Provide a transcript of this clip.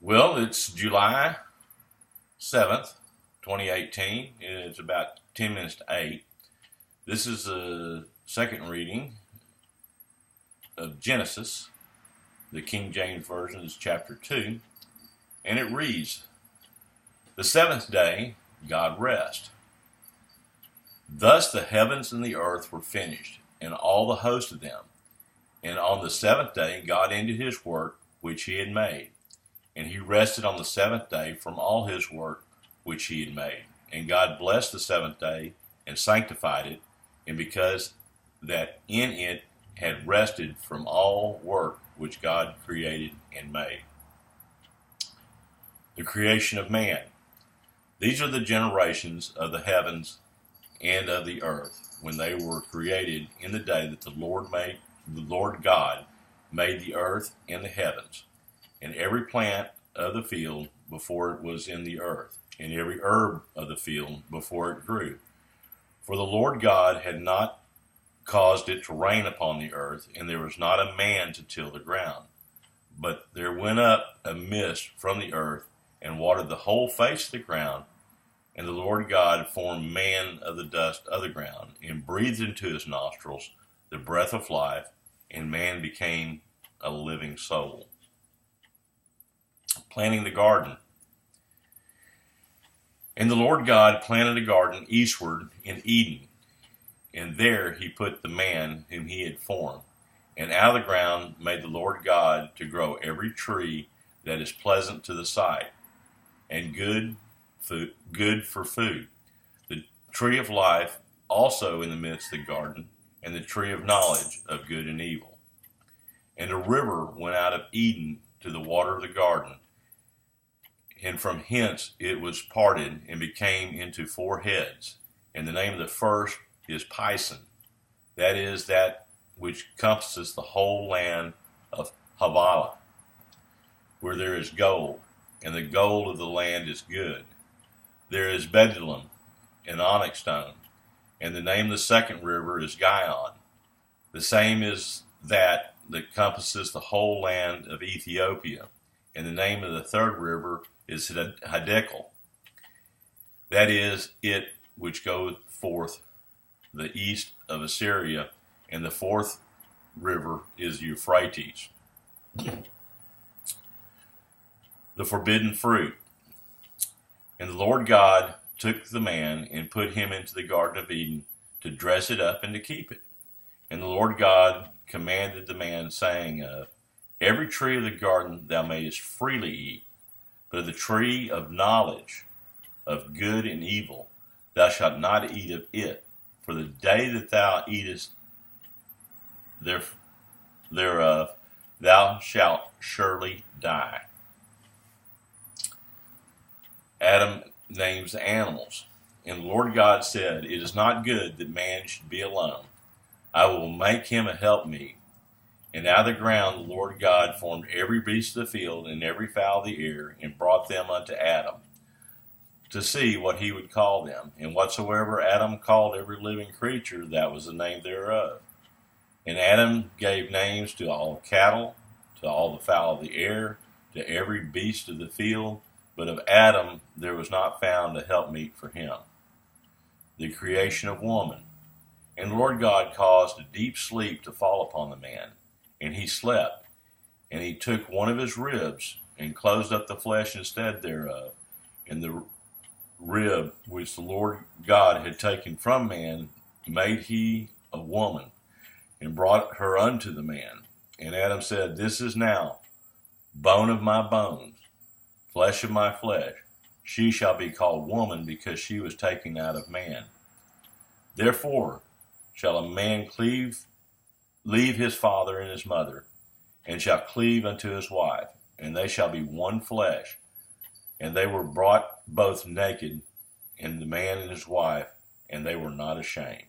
Well, it's July 7th, 2018, and it's about 10 minutes to 8. This is a second reading of Genesis. The King James Version is chapter 2, and it reads, "The seventh day God rested. Thus the heavens and the earth were finished, and all the host of them. And on the seventh day God ended his work which he had made. And he rested on the seventh day from all his work which he had made. And God blessed the seventh day and sanctified it, and because that in it had rested from all work which God created and made." The creation of man. These are the generations of the heavens and of the earth, when they were created in the day that the Lord God made the earth and the heavens, and every plant of the field before it was in the earth, and every herb of the field before it grew. For the Lord God had not caused it to rain upon the earth, and there was not a man to till the ground. But there went up a mist from the earth, and watered the whole face of the ground. And the Lord God formed man of the dust of the ground, and breathed into his nostrils the breath of life, and man became a living soul. Planting the garden. And the Lord God planted a garden eastward in Eden, and there he put the man whom he had formed. And out of the ground made the Lord God to grow every tree that is pleasant to the sight, and good for food. The tree of life also in the midst of the garden, and the tree of knowledge of good and evil. And a river went out of Eden to the water of the garden, and from hence it was parted and became into four heads. And the name of the first is Pison, that is, that which compasses the whole land of Havilah, where there is gold, and the gold of the land is good. There is bdellium and onyx stone, and the name of the second river is Gihon. The same is that compasses the whole land of Ethiopia, and the name of the third river is Hiddekel. That is it which goeth forth the east of Assyria, and the fourth river is Euphrates. The forbidden fruit. And the Lord God took the man and put him into the Garden of Eden to dress it up and to keep it. And the Lord God commanded the man, saying, "Every tree of the garden thou mayest freely eat, but of the tree of knowledge of good and evil thou shalt not eat of it, for the day that thou eatest thereof thou shalt surely die." Adam names the animals. And the Lord God said, "It is not good that man should be alone. I will make him a helpmeet." And out of the ground the Lord God formed every beast of the field and every fowl of the air, and brought them unto Adam, to see what he would call them. And whatsoever Adam called every living creature, that was the name thereof. And Adam gave names to all cattle, to all the fowl of the air, to every beast of the field. But of Adam there was not found a helpmeet for him. The creation of woman. And the Lord God caused a deep sleep to fall upon the man, and he slept. And he took one of his ribs, and closed up the flesh instead thereof. And the rib which the Lord God had taken from man made he a woman, and brought her unto the man. And Adam said, "This is now bone of my bones, flesh of my flesh. She shall be called woman, because she was taken out of man. Therefore shall a man leave his father and his mother, and shall cleave unto his wife, and they shall be one flesh. And they were brought both naked, and the man and his wife, and they were not ashamed."